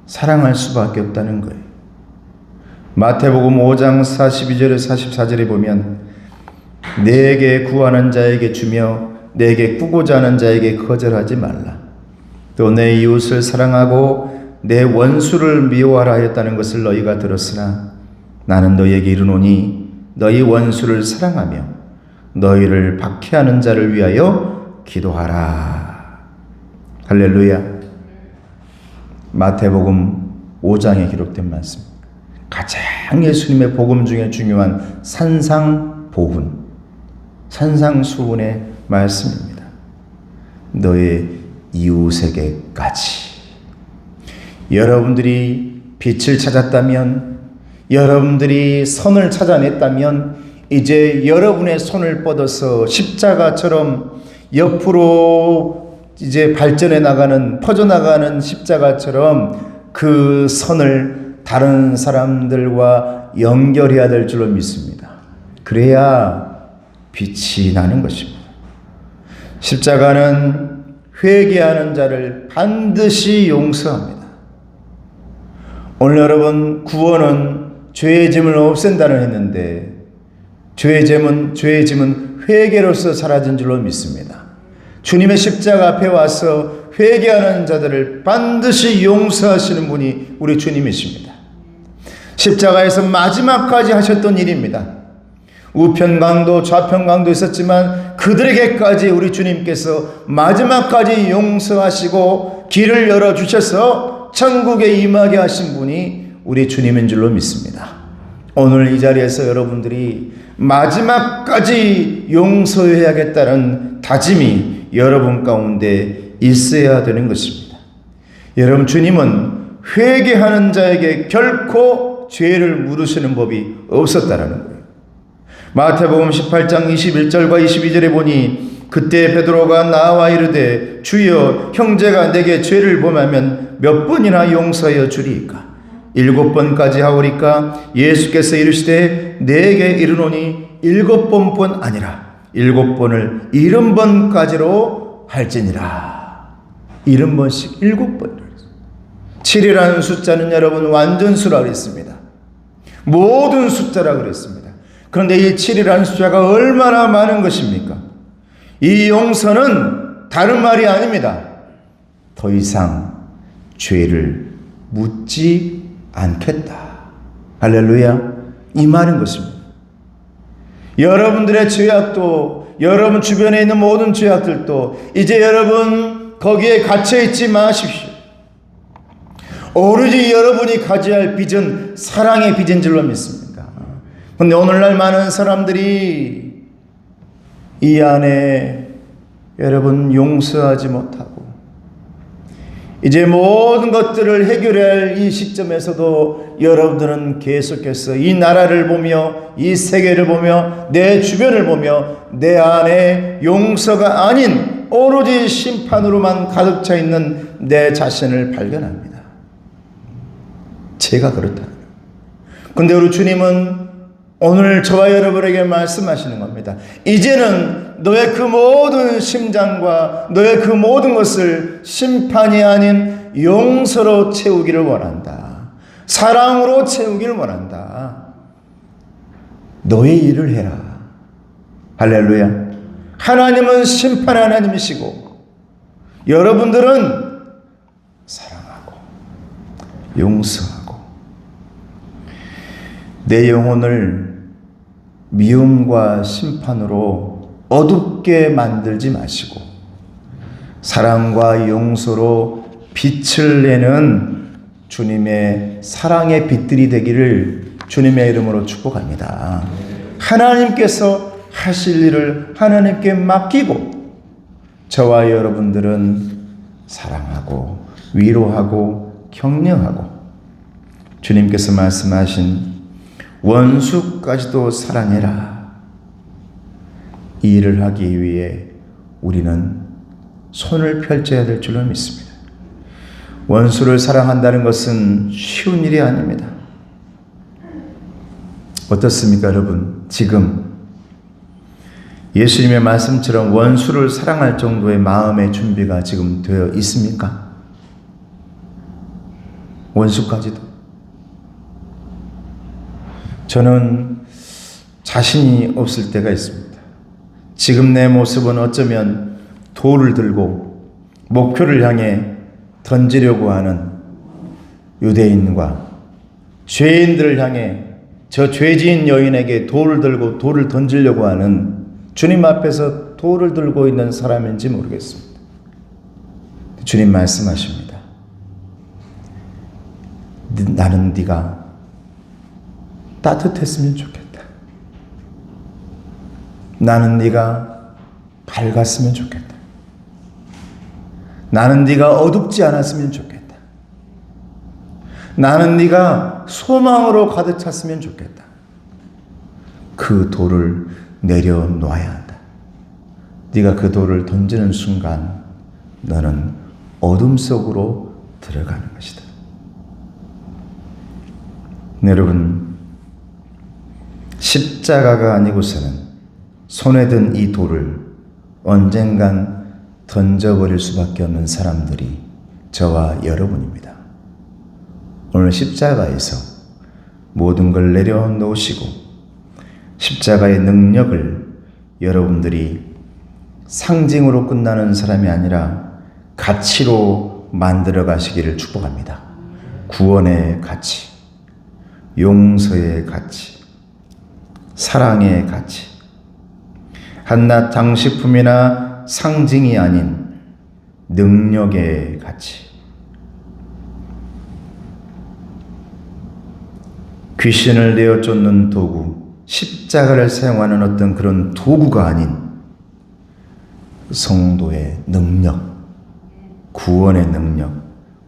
사랑할 수밖에 없다는 거예요. 마태복음 5장 42절에 44절에 보면 내게 구하는 자에게 주며 내게 꾸고자 하는 자에게 거절하지 말라. 또 내 이웃을 사랑하고 내 원수를 미워하라 하였다는 것을 너희가 들었으나 나는 너희에게 이르노니 너희 원수를 사랑하며 너희를 박해하는 자를 위하여 기도하라. 할렐루야. 마태복음 5장에 기록된 말씀. 가장 예수님의 복음 중에 중요한 산상보훈, 산상수훈의 말씀입니다. 너의 이웃에게까지. 여러분들이 빛을 찾았다면, 여러분들이 선을 찾아냈다면 이제 여러분의 손을 뻗어서 십자가처럼 옆으로 이제 발전해 나가는, 퍼져나가는 십자가처럼 그 선을 다른 사람들과 연결해야 될 줄로 믿습니다. 그래야 빛이 나는 것입니다. 십자가는 회개하는 자를 반드시 용서합니다. 오늘 여러분 구원은 죄의 짐을 없앤다는 했는데 죄의 짐은 회개로서 사라진 줄로 믿습니다. 주님의 십자가 앞에 와서 회개하는 자들을 반드시 용서하시는 분이 우리 주님이십니다. 십자가에서 마지막까지 하셨던 일입니다. 우편강도 좌편강도 있었지만 그들에게까지 우리 주님께서 마지막까지 용서하시고 길을 열어주셔서 천국에 임하게 하신 분이 우리 주님인 줄로 믿습니다. 오늘 이 자리에서 여러분들이 마지막까지 용서해야겠다는 다짐이 여러분 가운데 있어야 되는 것입니다. 여러분, 주님은 회개하는 자에게 결코 죄를 물으시는 법이 없었다라는 거예요. 마태복음 18장 21절과 22절에 보니 그때 베드로가 나와 이르되 주여 형제가 내게 죄를 범하면 몇 번이나 용서하여 주리이까? 7번까지 하오리까? 예수께서 이르시되 내게 이르노니 7번뿐 아니라 7번을 70번까지로 할지니라. 70번씩 7번. 7이라는 숫자는 여러분 완전수라 그랬습니다. 모든 숫자라 그랬습니다. 그런데 이 7이라는 숫자가 얼마나 많은 것입니까? 이 용서는 다른 말이 아닙니다. 더 이상 죄를 묻지 않겠다. 할렐루야. 이 말인 것입니다. 여러분들의 죄악도, 여러분 주변에 있는 모든 죄악들도 이제 여러분 거기에 갇혀있지 마십시오. 오로지 여러분이 가져야 할 빚은 사랑의 빚인 줄로 믿습니다. 그런데 오늘날 많은 사람들이 이 안에 여러분 용서하지 못하고 이제 모든 것들을 해결할 이 시점에서도 여러분들은 계속해서 이 나라를 보며 이 세계를 보며 내 주변을 보며 내 안에 용서가 아닌 오로지 심판으로만 가득 차 있는 내 자신을 발견합니다. 제가 그렇다. 그런데 우리 주님은 오늘 저와 여러분에게 말씀하시는 겁니다. 이제는 너의 그 모든 심장과 너의 그 모든 것을 심판이 아닌 용서로 채우기를 원한다. 사랑으로 채우기를 원한다. 너의 일을 해라. 할렐루야. 하나님은 심판 하나님이시고 여러분들은 사랑하고 용서하고 내 영혼을 미움과 심판으로 어둡게 만들지 마시고 사랑과 용서로 빛을 내는 주님의 사랑의 빛들이 되기를 주님의 이름으로 축복합니다. 하나님께서 하실 일을 하나님께 맡기고 저와 여러분들은 사랑하고 위로하고 격려하고 주님께서 말씀하신 원수까지도 사랑해라. 이 일을 하기 위해 우리는 손을 펼쳐야 될 줄로 믿습니다. 원수를 사랑한다는 것은 쉬운 일이 아닙니다. 어떻습니까, 여러분? 지금 예수님의 말씀처럼 원수를 사랑할 정도의 마음의 준비가 지금 되어 있습니까? 원수까지도. 저는 자신이 없을 때가 있습니다. 지금 내 모습은 어쩌면 돌을 들고 목표를 향해 던지려고 하는 유대인과 죄인들을 향해 저 죄지은 여인에게 돌을 들고 돌을 던지려고 하는 주님 앞에서 돌을 들고 있는 사람인지 모르겠습니다. 주님 말씀하십니다. 나는 네가 따뜻했으면 좋겠다. 나는 네가 밝았으면 좋겠다. 나는 네가 어둡지 않았으면 좋겠다. 나는 네가 소망으로 가득 찼으면 좋겠다. 그 돌을 내려놓아야 한다. 네가 그 돌을 던지는 순간 너는 어둠 속으로 들어가는 것이다. 여러분, 십자가가 아니고서는 손에 든 이 돌을 언젠간 던져버릴 수밖에 없는 사람들이 저와 여러분입니다. 오늘 십자가에서 모든 걸 내려놓으시고 십자가의 능력을 여러분들이 상징으로 끝나는 사람이 아니라 가치로 만들어 가시기를 축복합니다. 구원의 가치, 용서의 가치, 사랑의 가치, 한낱 장식품이나 상징이 아닌 능력의 가치, 귀신을 내어 쫓는 도구, 십자가를 사용하는 어떤 그런 도구가 아닌 성도의 능력, 구원의 능력,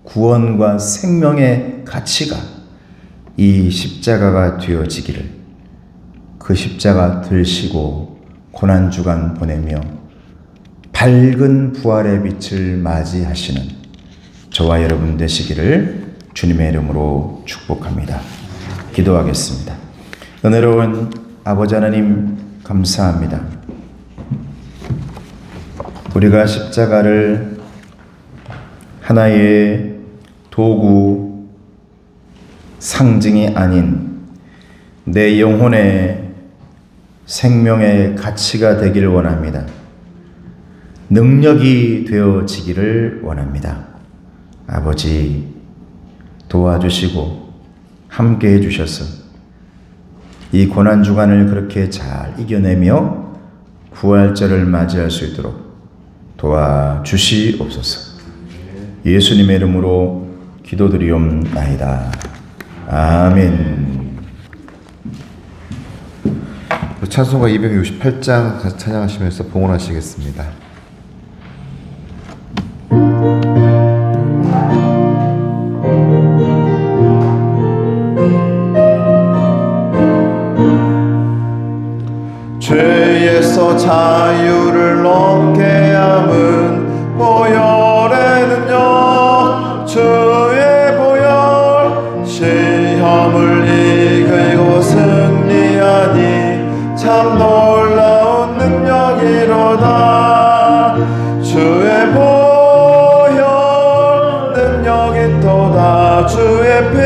구원과 생명의 가치가 이 십자가가 되어지기를, 그 십자가 들시고 고난주간 보내며 밝은 부활의 빛을 맞이하시는 저와 여러분 되시기를 주님의 이름으로 축복합니다. 기도하겠습니다. 은혜로운 아버지 하나님, 감사합니다. 우리가 십자가를 하나의 도구, 상징이 아닌 내 영혼의 생명의 가치가 되기를 원합니다. 능력이 되어지기를 원합니다. 아버지, 도와주시고 함께 해주셔서 이 고난주간을 그렇게 잘 이겨내며 부활절을 맞이할 수 있도록 도와주시옵소서. 예수님의 이름으로 기도드리옵나이다. 아멘. 찬송가 268장 같이 찬양하시면서 봉헌하시겠습니다. 죄에서 자유를 얻게 함은 보혈의 능력, 주의 보혈, 시험을 이기고 승리하니 참 놀라운 능력이로다. 주의 보혈 능력이 또다. 주의 피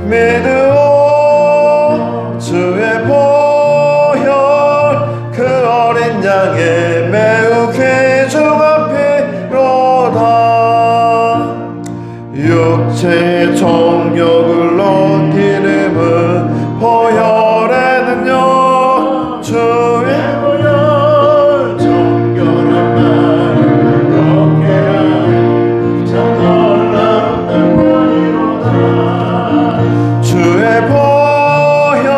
믿으오. 주의 보혈 그 어린 양의 매우 귀중한 피로다. 육체의 정욕을 넘기는 보혈의 능력, 주의 보혈 정결한 나를 얻게 하니 참 놀라운 능력이로다. 주의 보혈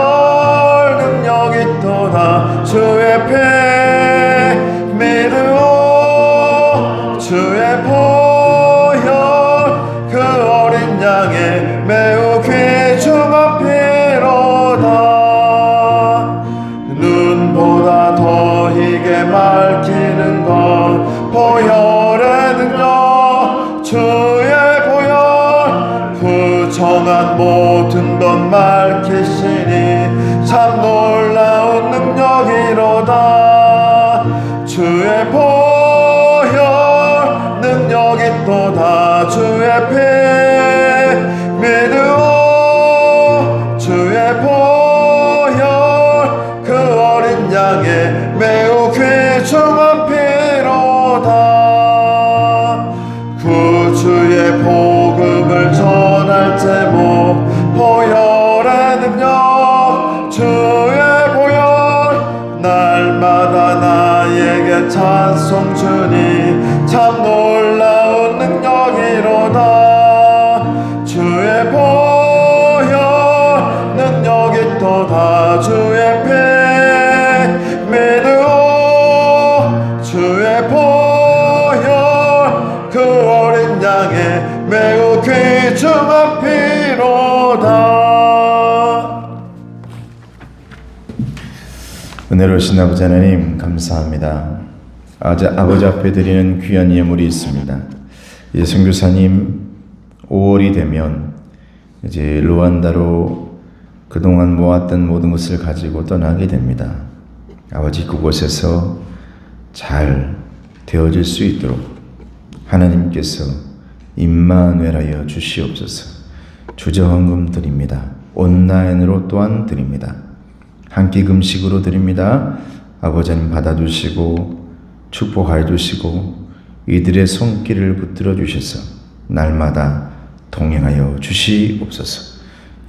능력이 또다. 주의 피 믿으오. 주의 보혈 그 어린 양의 매우 귀중한 피로다. 눈보다 더 희게 밝히는 것 보혈의 능력, 주의 보혈 부정한 모든 것 밝히시니 참 놀라운 능력이로다. 주의 보혈 능력이 또다. 주의 피 믿으오. 주의 보혈 그 어린 양의 매우 귀중한 피로다. 구주의 복음을 전할 제목 보혈의 능력, 주의 보혈 날마다 나에게 찬송 주니 참 놀라운 능력이로다. 주의 보혈 능력이 또다. 주의 피 믿으오. 주의 보혈 그 어린 양의 매우 귀중한 피로다. 은혜로우신 아버지 하나님, 감사합니다. 아버지 앞에 드리는 귀한 예물이 있습니다. 이제 선교사님 5월이 되면 이제 루안다로 그동안 모았던 모든 것을 가지고 떠나게 됩니다. 아버지, 그곳에서 잘 되어질 수 있도록 하나님께서 임마누엘하여 주시옵소서. 주저헌금 드립니다. 온라인으로 또한 드립니다. 한 끼 금식으로 드립니다. 아버지 하나님 받아주시고 축복하여 주시고 이들의 손길을 붙들어 주셔서 날마다 동행하여 주시옵소서.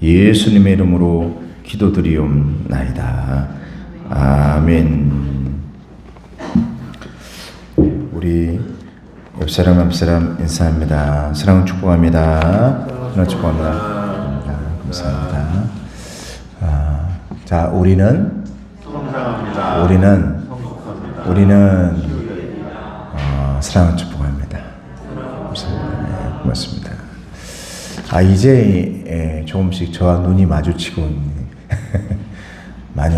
예수님의 이름으로 기도드리옵나이다. 아멘. 우리 옆사람 앞사람 인사합니다. 사랑을 축복합니다. 사랑 축복합니다. 감사합니다. 자, 우리는 사랑을 축복합니다. 감사합니다. 네, 고맙습니다. 이제 조금씩 저와 눈이 마주치고 많이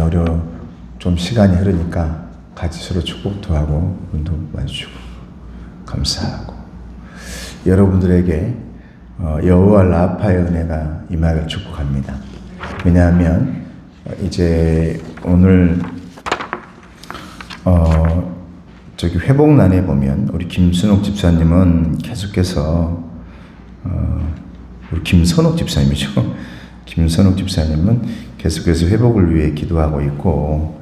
좀 시간이 흐르니까 같이 서로 축복도 하고 눈도 마주치고 감사하고 여러분들에게 여호와 라파의 은혜가 임하길 축복합니다. 왜냐하면 이제 오늘 저기 회복란에 보면 우리 김순옥 집사님은 계속해서 우리 김선옥 집사님이죠. 김선옥 집사님은 계속해서 회복을 위해 기도하고 있고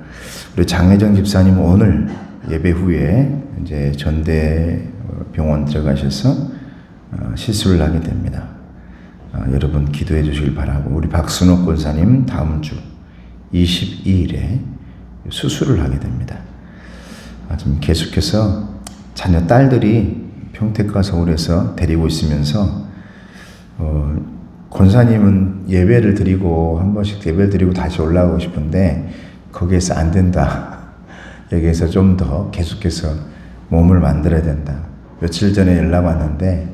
우리 장혜정 집사님은 오늘 예배 후에 이제 전대 병원 들어가셔서 시술을 하게 됩니다. 여러분 기도해 주시길 바라고 우리 박순옥 권사님 다음 주 22일에 수술을 하게 됩니다. 좀 계속해서 자녀 딸들이 평택과 서울에서 데리고 있으면서 권사님은 예배를 드리고 한 번씩 예배를 드리고 다시 올라오고 싶은데 거기에서 안 된다. 여기에서 좀 더 계속해서 몸을 만들어야 된다. 며칠 전에 연락 왔는데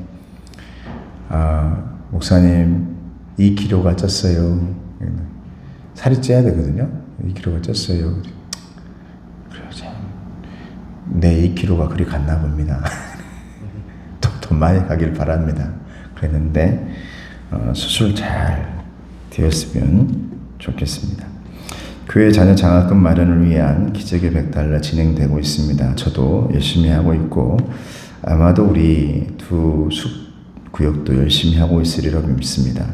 목사님 2kg가 쪘어요. 살이 쪄야 되거든요. 2kg가 쪘어요. 그래서 내 2kg가 그리 갔나 봅니다. 더 많이 가길 바랍니다. 그랬는데 수술 잘 되었으면 좋겠습니다. 교회 자녀 장학금 마련을 위한 기적의 100달러 진행되고 있습니다. 저도 열심히 하고 있고 아마도 우리 두 구역도 열심히 하고 있으리라 믿습니다.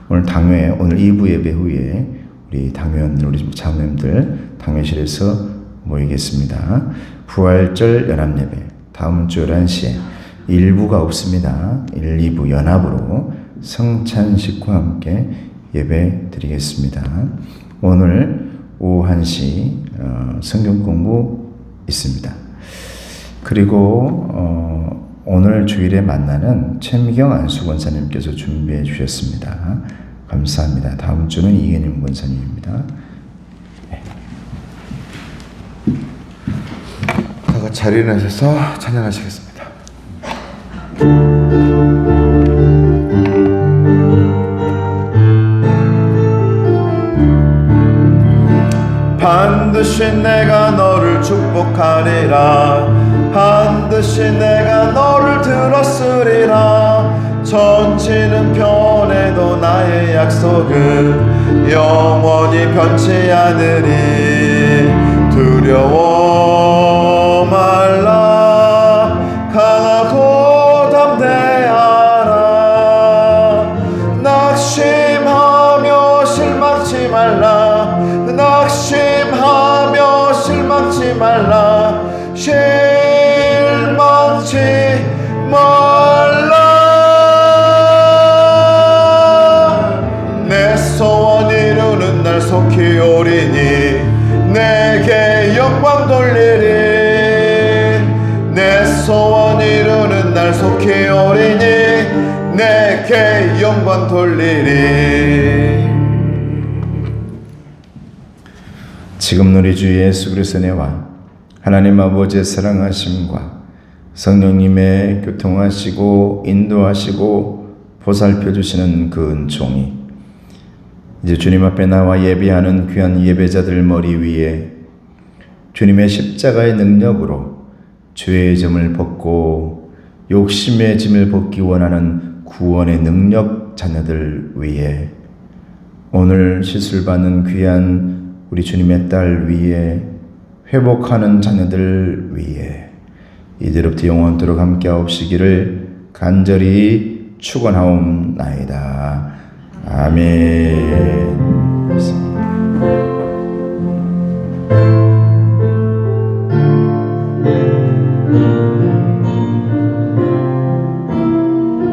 오늘 2부 예배 후에 우리 당회원들, 우리 장로님들 당회실에서 모이겠습니다. 부활절 연합예배 다음 주 11시에 1부가 없습니다. 1, 2부 연합으로 성찬식과 함께 예배 드리겠습니다. 오늘 오후 1시 성경 공부 있습니다. 그리고 오늘 주일에 만나는 최미경 안수 권사님께서 준비해 주셨습니다. 감사합니다. 다음 주는 이은임 권사님입니다. 네. 다 같이 자리에 나셔서 찬양하시겠습니다. 반드시 내가 너를 축복하리라. 반드시 내가 너를 들었으리라. 천지는 변해도 나의 약속은 영원히 변치 않으리. 두려워 말라. 강하고 담대하라. 낙심하며 실망치 말라. 낙심하며 실망치 말라. 실망치 말라. 내 소원 이루는 날 속히 오리니 내게 영광 돌리리. 내 소원 이루는 날 속히 오리니 내게 영광 돌리리. 지금 우리 주 예수 그리스도의 은혜와 하나님 아버지의 사랑하심과 성령님의 교통하시고 인도하시고 보살펴 주시는 그 은총이 이제 주님 앞에 나와 예배하는 귀한 예배자들 머리 위에 주님의 십자가의 능력으로 죄의 점을 벗고 욕심의 짐을 벗기 원하는 구원의 능력 자녀들 위에 오늘 시술받는 귀한 우리 주님의 딸 위에 회복하는 자녀들 위에 이제로부터 영원토록 함께하옵시기를 간절히 축원하옵나이다. 아멘.